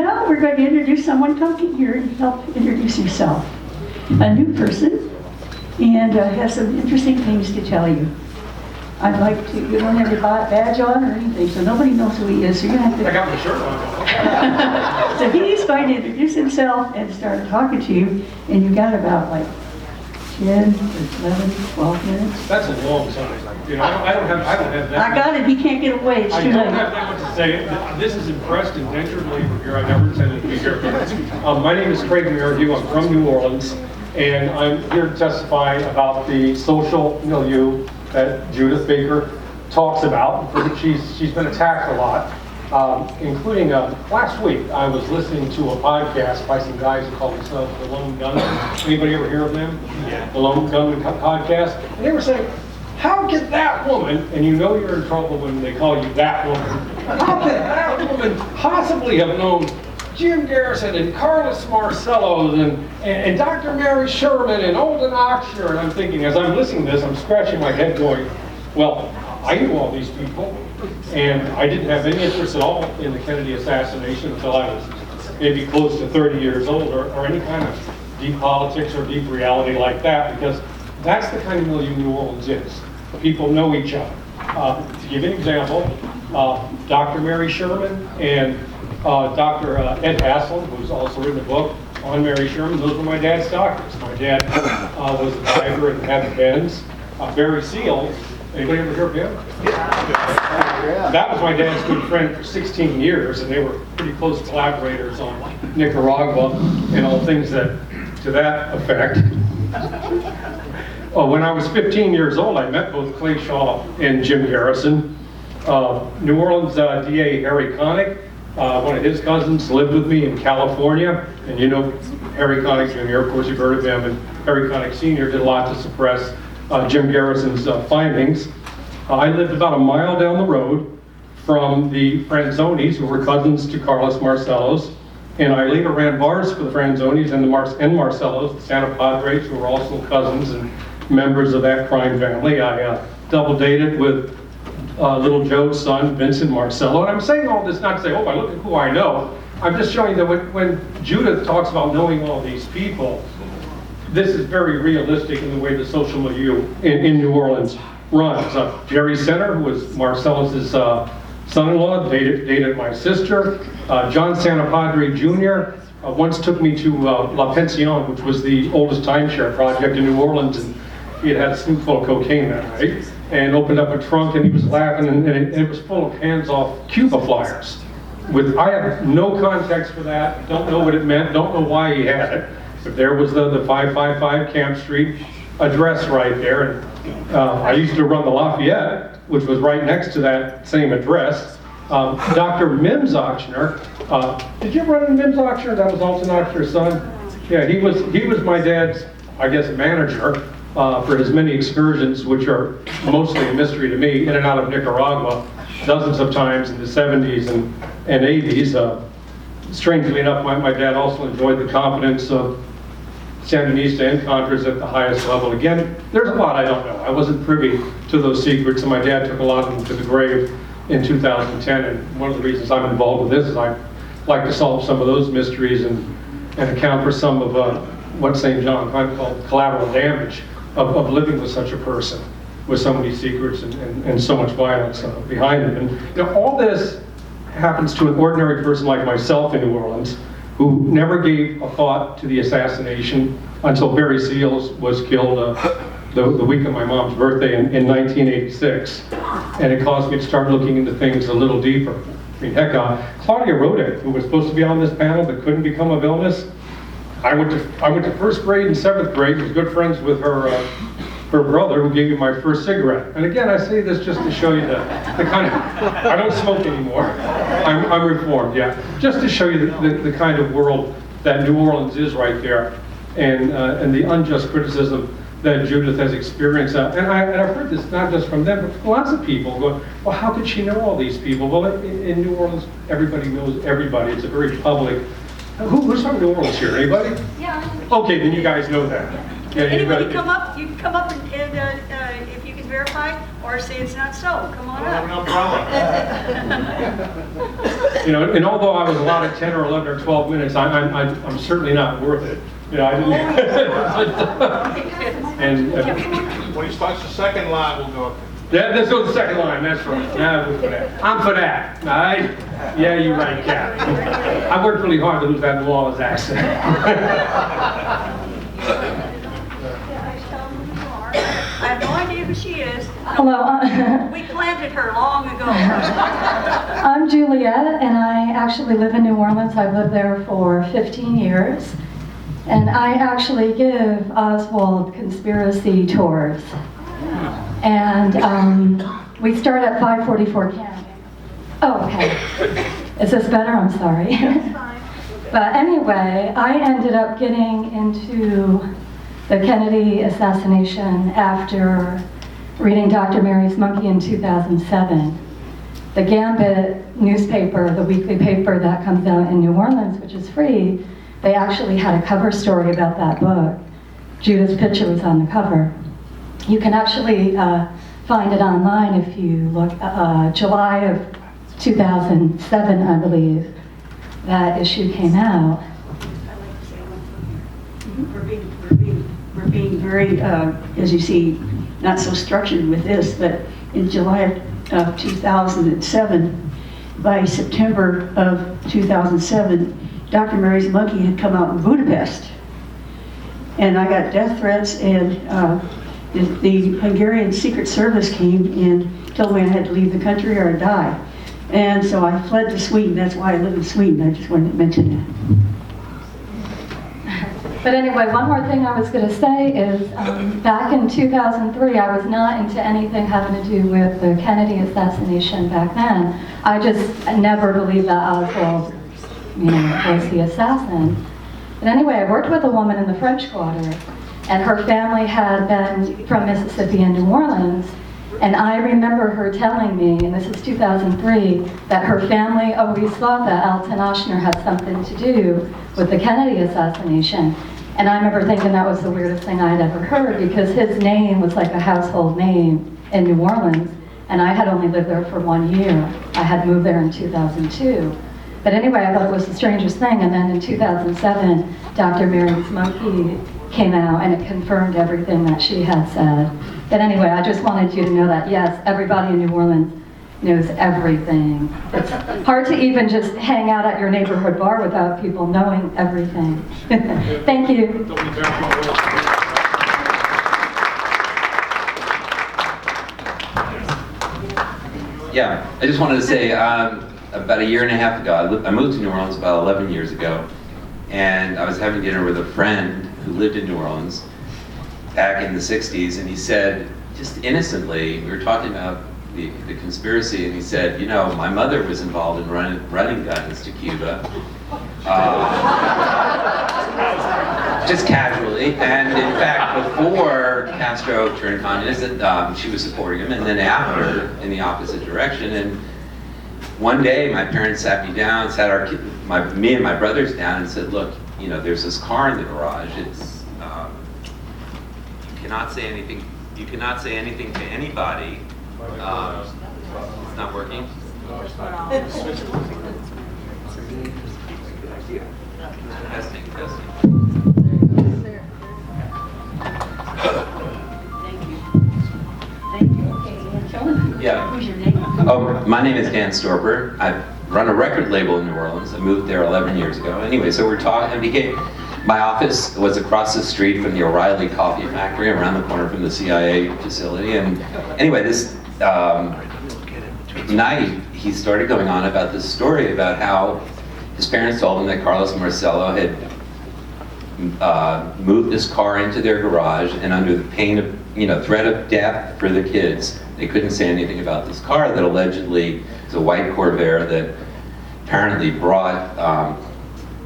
now we're going to introduce someone talking here and help introduce yourself. A new person, and has some interesting things to tell you. I'd like to, you don't have your badge on or anything, so nobody knows who he is, so you're going to have to... I got my shirt on. So he's going to introduce himself and start talking to you, and you got about like 10, 11, 12 minutes. That's a long time. You know, I don't have that. I got it, he can't get away, it's I too don't late. have that much to say. This is impressed indentured labor here. I never intended to be here. My name is Craig Merridew. I'm from New Orleans, and I'm here to testify about the social milieu that Judyth Baker talks about, because she's been attacked a lot, including last week I was listening to a podcast by some guys who call themselves the Lone Gunmen. Anybody ever hear of them? Yeah. The Lone Gunmen podcast, and they were saying, how can that woman, and you know you're in trouble when they call you that woman, how can that woman possibly have known Jim Garrison and Carlos Marcello and Dr. Mary Sherman and Olden Oxner? And I'm thinking, as I'm listening to this, I'm scratching my head going, well, I knew all these people, and I didn't have any interest at all in the Kennedy assassination until I was maybe close to 30 years old, or any kind of deep politics or deep reality like that, because that's the kind of milieu New Orleans is. People know each other. To give you an example, Dr. Mary Sherman and Dr. Ed Haslam, who's also written a book on Mary Sherman, those were my dad's doctors. My dad was a driver and had the Benz. Barry Seals, anybody ever hear of him? Yeah. That was my dad's good friend for 16 years, and they were pretty close collaborators on Nicaragua and all things that to that effect. When I was 15 years old, I met both Clay Shaw and Jim Garrison. New Orleans DA Harry Connick, one of his cousins, lived with me in California. And you know Harry Connick Jr., of course you've heard of him, and Harry Connick Sr. did a lot to suppress Jim Garrison's findings. I lived about a mile down the road from the Franzonis, who were cousins to Carlos Marcellos. And I later ran bars for the Franzonis and Marcellos, the Santa Padres, who were also cousins and members of that crime family. I double dated with little Joe's son, Vincent Marcello. And I'm saying all this not to say, oh, look at who I know. I'm just showing that when Judyth talks about knowing all these people, this is very realistic in the way the social milieu in New Orleans runs. Jerry Center, who was Marcello's son-in-law, dated my sister. John Santapadre Jr. Once took me to La Pension, which was the oldest timeshare project in New Orleans, and he had a snoot full of cocaine that night, and opened up a trunk, and he was laughing, and it was full of hands-off Cuba flyers. I have no context for that, don't know what it meant, don't know why he had it. But there was the 555 Camp Street address right there, and I used to run the Lafayette, which was right next to that same address. Dr. Mims Oxner, did you ever run into Mims Oxner? That was Alton Oxner's son. Yeah, he was my dad's, I guess, manager for his many excursions, which are mostly a mystery to me, in and out of Nicaragua, dozens of times in the 70s and 80s. Strangely enough, my dad also enjoyed the competence of Sandinista and Contras at the highest level. Again, there's a lot I don't know. I wasn't privy to those secrets, and my dad took a lot of them to the grave in 2010, and one of the reasons I'm involved with this is I like to solve some of those mysteries and account for some of what St. John called collateral damage of living with such a person, with so many secrets and so much violence behind them. And you know, all this happens to an ordinary person like myself in New Orleans, who never gave a thought to the assassination until Barry Seals was killed the week of my mom's birthday in 1986. And it caused me to start looking into things a little deeper. I mean, heck, Claudia Rodek, who was supposed to be on this panel but couldn't become a villainist, I went to first grade and seventh grade, was good friends with her brother, who gave me my first cigarette. And again, I say this just to show you the kind of, I don't smoke anymore. I'm reformed, yeah. Just to show you the kind of world that New Orleans is right there, and the unjust criticism that Judyth has experienced. And I've heard this not just from them, but from lots of people going, well, how could she know all these people? Well, in New Orleans, everybody knows everybody. It's a very public. Who's from New Orleans here? Anybody? Yeah. Okay, then you guys know that. Yeah, Anybody come up? You can come up and if you can verify, or say it's not so. Come on up. No problem. You know, and although I was allotted 10 or 11 or 12 minutes, I'm certainly not worth it. You know, I didn't. And When he starts the second line, we'll go. yeah, let's go to the second line. That's right. Yeah, I'm for that. I'm for that. All right? Yeah, you're right, Cap. I worked really hard to lose that New Orleans accent. I have no idea who she is. Hello, We planted her long ago. I'm Juliet, and I actually live in New Orleans. I've lived there for 15 years, and I actually give Oswald conspiracy tours. And we start at 544 Canada. Oh, okay. Is this better? I'm sorry. But anyway, I ended up getting into the Kennedy assassination after reading Dr. Mary's Monkey in 2007. The Gambit newspaper, the weekly paper that comes out in New Orleans, which is free, they actually had a cover story about that book. Judyth's picture was on the cover. You can actually find it online if you look, July of 2007, I believe, that issue came out. We're being very, as you see, not so structured with this, but in July of 2007, by September of 2007, Dr. Mary's Monkey had come out in Budapest. And I got death threats, and the Hungarian Secret Service came and told me I had to leave the country or I'd die. And so I fled to Sweden. That's why I live in Sweden. I just wanted to mention that. But anyway, one more thing I was going to say is back in 2003, I was not into anything having to do with the Kennedy assassination back then. I just never believed that Oswald, was the assassin. But anyway, I worked with a woman in the French Quarter, and her family had been from Mississippi and New Orleans. And I remember her telling me, and this is 2003, that her family always thought that Alton Ochsner had something to do with the Kennedy assassination. And I remember thinking that was the weirdest thing I had ever heard, because his name was like a household name in New Orleans, and I had only lived there for 1 year. I had moved there in 2002. But anyway, I thought it was the strangest thing, and then in 2007, Dr. Mary's Monkey came out, and it confirmed everything that she had said. But anyway, I just wanted you to know that, yes, everybody in New Orleans knows everything. It's hard to even just hang out at your neighborhood bar without people knowing everything. Thank you. Yeah, I just wanted to say, about a year and a half ago, I moved to New Orleans about 11 years ago, and I was having dinner with a friend who lived in New Orleans back in the 60s, and he said, just innocently, we were talking about the conspiracy, and he said, my mother was involved in running guns to Cuba. Just casually, and in fact, before Castro turned communist, she was supporting him, and then after, in the opposite direction. And one day, my parents sat me down, sat me and my brothers down, and said, "Look, there's this car in the garage. It's you cannot say anything. You cannot say anything to anybody." It's not working. Testing. Yeah. Who's your name? Oh, my name is Dan Storper. I run a record label in New Orleans. I moved there 11 years ago. Anyway, so we're talking, my office was across the street from the O'Reilly Coffee Factory, around the corner from the CIA facility. And anyway, this night, he started going on about this story about how his parents told him that Carlos Marcello had moved this car into their garage, and under the pain of, threat of death for the kids, they couldn't say anything about this car that allegedly is a white Corvair that apparently brought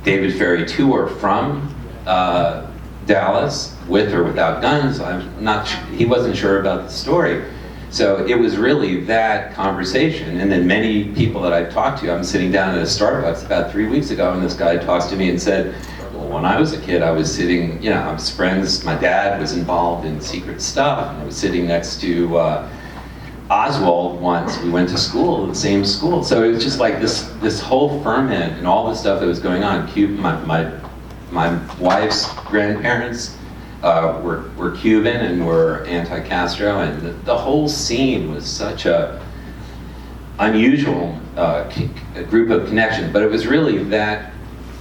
David Ferry to or from Dallas, with or without guns. He wasn't sure about the story. So it was really that conversation. And then many people that I've talked to, I'm sitting down at a Starbucks about 3 weeks ago, and this guy talks to me and said, well, when I was a kid, I was sitting, I was friends, my dad was involved in secret stuff, and I was sitting next to Oswald once, we went to school, the same school. So it was just like this whole ferment and all the stuff that was going on. My wife's grandparents were Cuban and were anti-Castro, and the whole scene was such a unusual group of connections. But it was really that,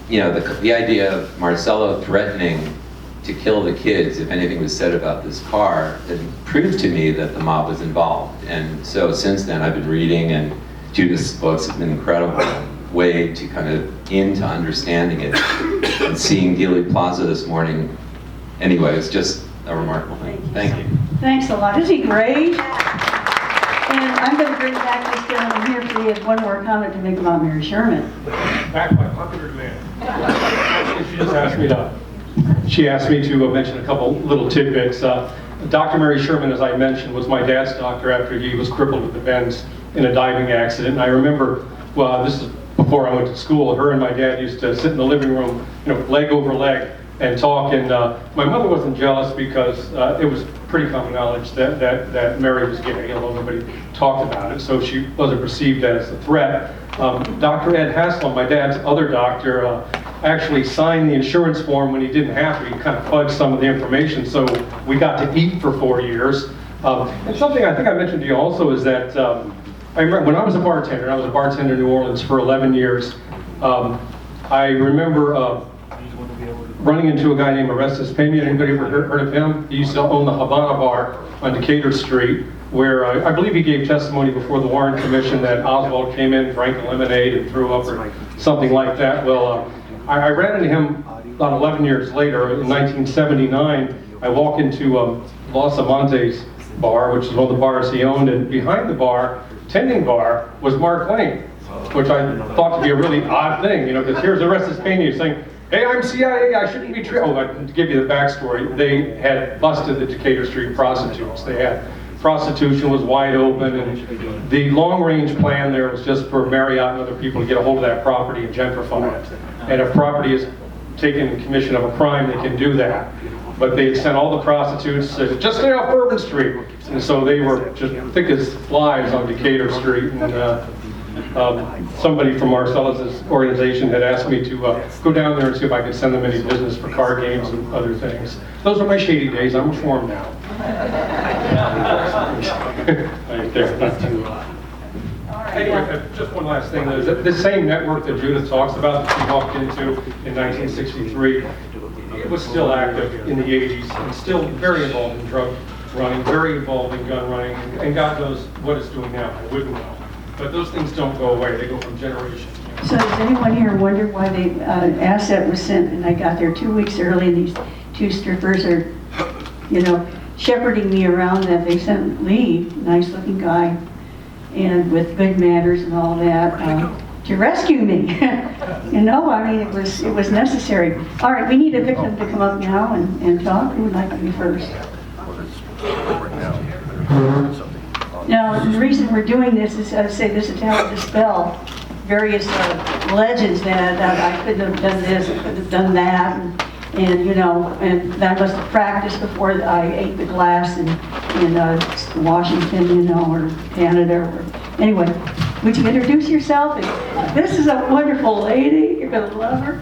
the idea of Marcello threatening to kill the kids if anything was said about this car, it proved to me that the mob was involved. And so since then I've been reading, and Judyth's books have been an incredible way to kind of into understanding it. And seeing Dealey Plaza this morning, anyway, it's just a remarkable thing. Thank you. Thanks a lot. Isn't he great? And I'm going to bring back this gentleman here because he has one more comment to make about Mary Sherman. Back by popular demand. She asked me to mention a couple little tidbits. Dr. Mary Sherman, as I mentioned, was my dad's doctor after he was crippled at the bends in a diving accident. And I remember, well, this is before I went to school, her and my dad used to sit in the living room, leg over leg, and talk. And my mother wasn't jealous because it was pretty common knowledge that Mary was gay, although nobody talked about it, so she wasn't perceived as a threat. Dr. Ed Haslam, my dad's other doctor, actually signed the insurance form when he didn't have to. He kind of fudged some of the information, so we got to eat for 4 years. And something I think I mentioned to you also is that I remember when I was a bartender in New Orleans for 11 years. I remember running into a guy named Orestes Pena. Anybody ever heard of him? He used to own the Havana bar on Decatur Street, where I believe he gave testimony before the Warren Commission that Oswald came in, drank a lemonade, and threw up or something like that. Well, I ran into him about 11 years later. In 1979, I walk into Los Amantes bar, which is one of the bars he owned, and behind the bar, tending bar, was Mark Lane, which I thought to be a really odd thing, because here's Orestes Pena saying, "Hey, I'm CIA, I shouldn't be treated." Oh, to give you the backstory, they had busted the Decatur Street prostitutes. They had prostitution was wide open, and the long-range plan there was just for Marriott and other people to get a hold of that property and gentrify it. And if property is taken in commission of a crime, they can do that. But they had sent all the prostitutes to just stay off Bourbon Street, and so they were just thick as flies on Decatur Street. And somebody from Marcellus' organization had asked me to go down there and see if I could send them any business for card games and other things. Those are my shady days. I'm reformed now. Right there, not too. Anyway, just one last thing. The same network that Judyth talks about that she walked into in 1963, it was still active in the 80s and still very involved in drug running, very involved in gun running, and God knows what it's doing now. I wouldn't know. But those things don't go away. They go from generation to generation. So does anyone here wonder why the asset was sent and I got there 2 weeks early and these two strippers are, shepherding me around, that they sent Lee, nice looking guy, and with good manners and all that, to rescue me. It was necessary. All right, we need a victim to come up now and talk. Who would like to be first? Now, the reason we're doing this is, this is to help dispel various legends that I couldn't have done this, I couldn't have done that, and that I must have practiced before I ate the glass in Washington, or Canada. Anyway, would you introduce yourself? This is a wonderful lady. You're going to love her.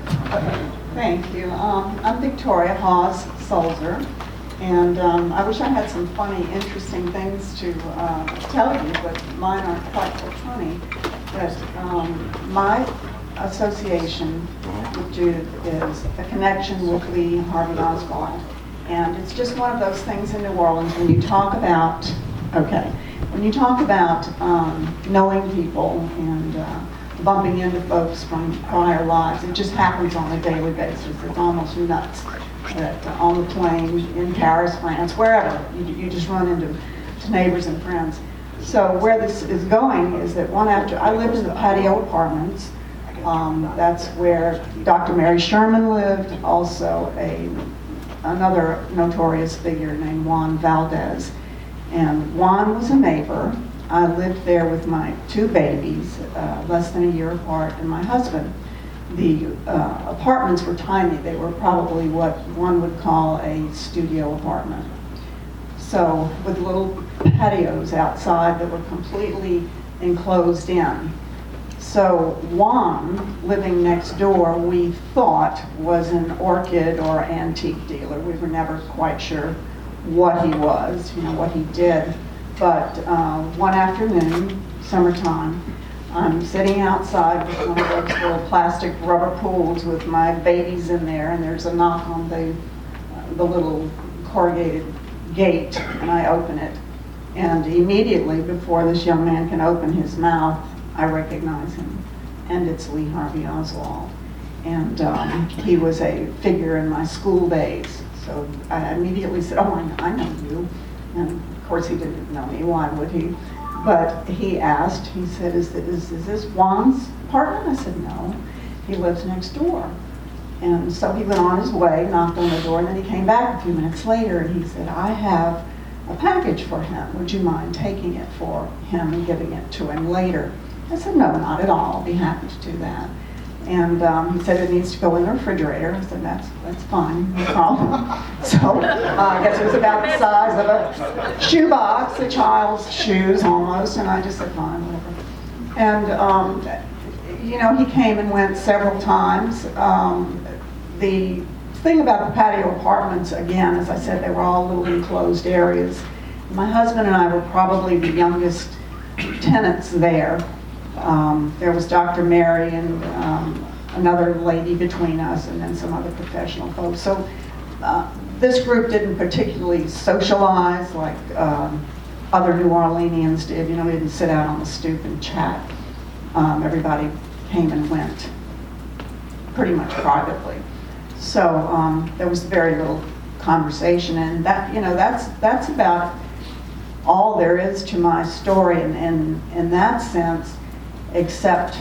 Thank you. I'm Victoria Hawes Sulzer, and I wish I had some funny, interesting things to tell you, but mine aren't quite so funny. But my association with Judyth is a connection with Lee Harvey Oswald, and it's just one of those things in New Orleans when you talk about, knowing people and bumping into folks from prior lives. It just happens on a daily basis. It's almost nuts that on the plane, in Paris, France, wherever, you just run into neighbors and friends. So where this is going is that I lived in the patio apartments. That's where Dr. Mary Sherman lived, also another notorious figure named Juan Valdez. And Juan was a neighbor. I lived there with my two babies, less than a year apart, and my husband. The apartments were tiny. They were probably what one would call a studio apartment. So with little patios outside that were completely enclosed in. So Juan, living next door, we thought was an orchid or antique dealer. We were never quite sure what he was, what he did. But one afternoon, summertime, I'm sitting outside with one of those little plastic rubber pools with my babies in there, and there's a knock on the little corrugated gate, and I open it. And immediately, before this young man can open his mouth, I recognize him, and it's Lee Harvey Oswald. And he was a figure in my school days. So I immediately said, "Oh, I know you." And of course he didn't know me, why would he? But he asked, he said, is this Juan's apartment? I said, "No, he lives next door." And so he went on his way, knocked on the door, and then he came back a few minutes later and he said, "I have a package for him. Would you mind taking it for him and giving it to him later?" I said, "No, not at all. I'll be happy to do that." And he said it needs to go in the refrigerator. I said, that's fine, no problem. So I guess it was about the size of a shoebox, a child's shoes almost, and I just said, fine, whatever. And, he came and went several times. The thing about the patio apartments, again, as I said, they were all little enclosed areas. My husband and I were probably the youngest tenants there. There was Dr. Mary and another lady between us, and then some other professional folks. So this group didn't particularly socialize like other New Orleanians did. We didn't sit out on the stoop and chat. Everybody came and went pretty much privately. So there was very little conversation, and that's about all there is to my story in that sense, except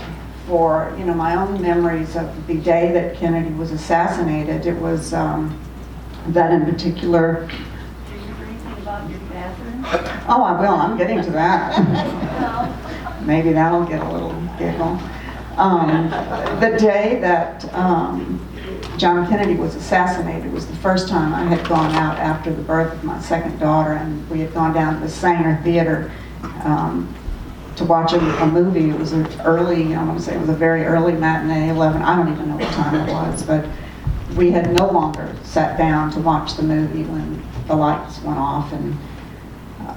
for my own memories of the day that Kennedy was assassinated. It was that in particular. Do you remember anything about your bathroom? Oh, I will. I'm getting to that. Maybe that'll get a little giggle. The day that John Kennedy was assassinated was the first time I had gone out after the birth of my second daughter, and we had gone down to the Sanger Theater to watch a movie. It was an early, I want to say it was a very early matinee, 11, I don't even know what time it was, but we had no longer sat down to watch the movie when the lights went off and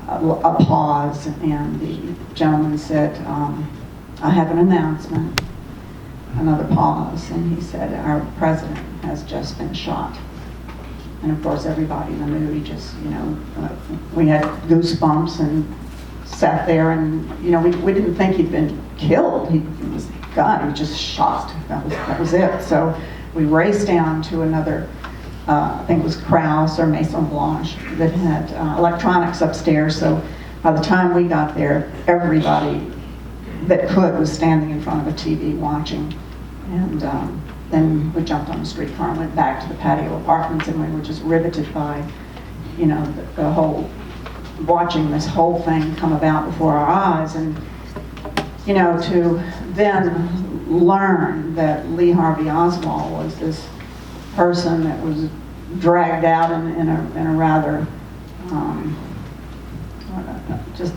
a pause, and the gentleman said, "I have an announcement." Another pause, and he said, "Our president has just been shot." And of course everybody in the movie just, we had goosebumps and sat there, and we didn't think he'd been killed. He was just shot. That was it. So we raced down to another, I think it was Krause or Maison Blanche, that had electronics upstairs. So by the time we got there, everybody that could was standing in front of a TV watching. And then we jumped on the streetcar and went back to the patio apartments, and we were just riveted by, the whole, watching this whole thing come about before our eyes. And, to then learn that Lee Harvey Oswald was this person that was dragged out in a rather just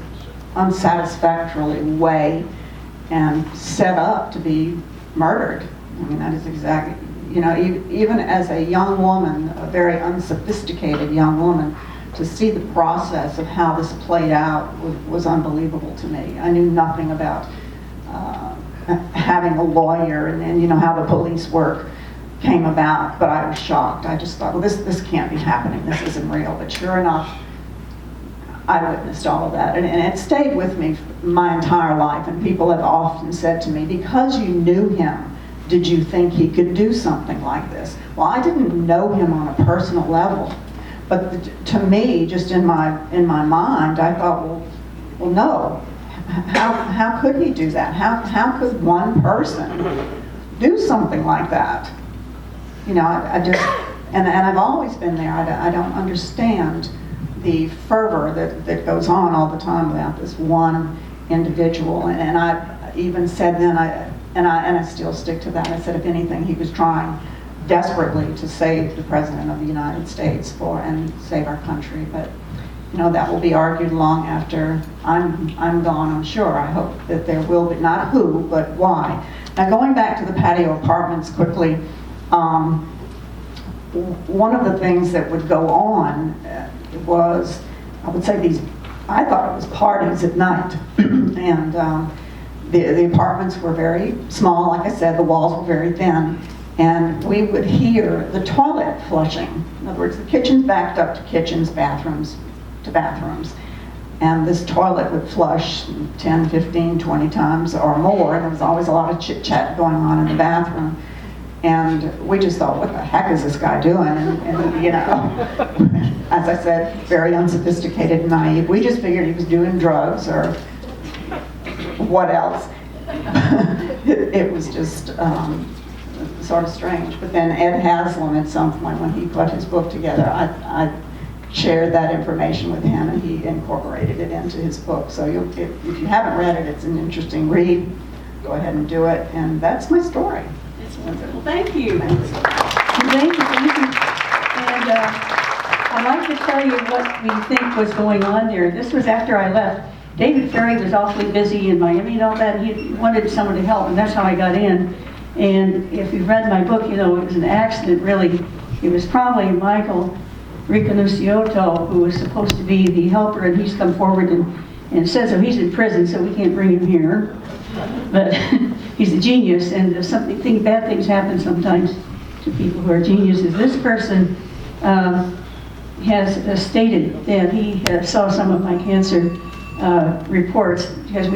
unsatisfactory way and set up to be murdered. I mean, that is exactly, even as a young woman, a very unsophisticated young woman, to see the process of how this played out was unbelievable to me. I knew nothing about having a lawyer and how the police work came about, but I was shocked. I just thought, well, this can't be happening. This isn't real. But sure enough, I witnessed all of that, and it stayed with me my entire life. And people have often said to me, "Because you knew him, did you think he could do something like this?" Well, I didn't know him on a personal level, but to me, just in my mind, I thought, well, no. How could he do that? How could one person do something like that? I just, and I've always been there. I don't understand the fervor that goes on all the time about this one individual. And I even said then, and I still stick to that. I said, if anything, he was trying desperately to save the President of the United States and save our country. But that will be argued long after I'm gone, I'm sure. I hope that there will be, not who, but why. Now, going back to the patio apartments quickly, one of the things that would go on was, I would say I thought it was parties at night. And the apartments were very small, like I said, the walls were very thin. And we would hear the toilet flushing. In other words, the kitchen's backed up to kitchens, bathrooms to bathrooms. And this toilet would flush 10, 15, 20 times or more. And there was always a lot of chit chat going on in the bathroom. And we just thought, what the heck is this guy doing? And as I said, very unsophisticated and naive. We just figured he was doing drugs or what else. It was just sort of strange. But then Ed Haslam, at some point when he put his book together, I shared that information with him, and he incorporated it into his book. So if you haven't read it, it's an interesting read. Go ahead and do it. And that's my story. Well, thank you. Thanks. Thank you. And I'd like to tell you what we think was going on there. This was after I left. David Ferry was awfully busy in Miami and all that, and he wanted someone to help, and that's how I got in. And if you've read my book, it was an accident, really. It was probably Michael Riconosciuto who was supposed to be the helper, and he's come forward and said so. He's in prison, so we can't bring him here. But he's a genius, and bad things happen sometimes to people who are geniuses. This person has stated that he saw some of my cancer reports, because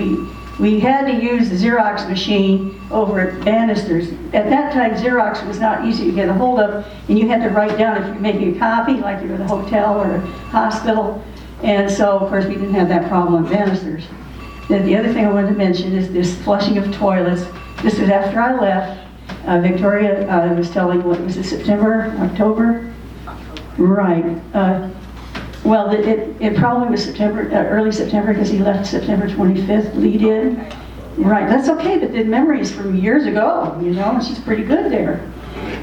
we had to use the Xerox machine over at Bannister's. At that time, Xerox was not easy to get a hold of, and you had to write down if you're making a copy, like you're at a hotel or a hospital. And so, of course, we didn't have that problem at Bannister's. Then the other thing I wanted to mention is this flushing of toilets. This was after I left. Victoria was telling, what was it, September, October? Right. Well, it probably was September, early September, because he left September 25th, Lee did. Right, that's okay, but the memories from years ago, and she's pretty good there.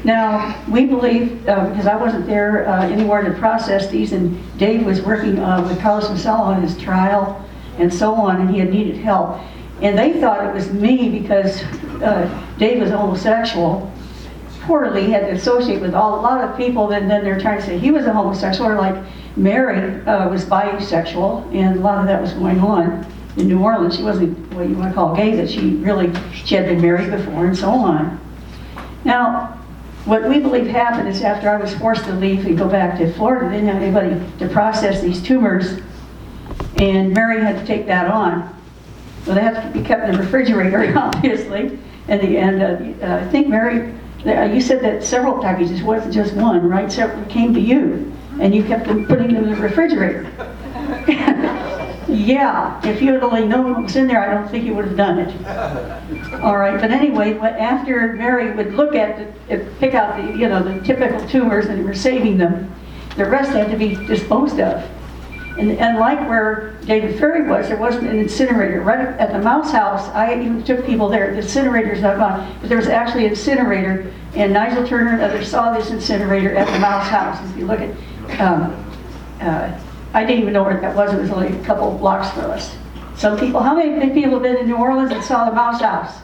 Now, we believe, because I wasn't there anymore to process these, and Dave was working with Carlos Massala on his trial and so on, and he had needed help. And they thought it was me because Dave was homosexual. Poorly, he had to associate with a lot of people, and then they're trying to say he was a homosexual, or like Mary was bisexual, and a lot of that was going on in New Orleans. She wasn't what you want to call gay, but she had been married before and so on. Now, what we believe happened is after I was forced to leave and go back to Florida, they didn't have anybody to process these tumors, and Mary had to take that on. Well, they have to be kept in the refrigerator, obviously, and I think Mary, you said that several packages, wasn't just one, right? Several came to you, and you kept them putting them in the refrigerator. Yeah, if you had only known what was in there, I don't think you would have done it. All right, but anyway, after Mary would look at pick out the typical tumors and we're saving them, the rest had to be disposed of. And like where David Ferry was, there wasn't an incinerator. Right at the Mouse House, I even took people there. The incinerator's not gone, but there was actually an incinerator, and Nigel Turner and others saw this incinerator at the Mouse House. If you look at, I didn't even know where that was. It was only a couple of blocks from us. Some people, how many people have been in New Orleans and saw the Mouse House?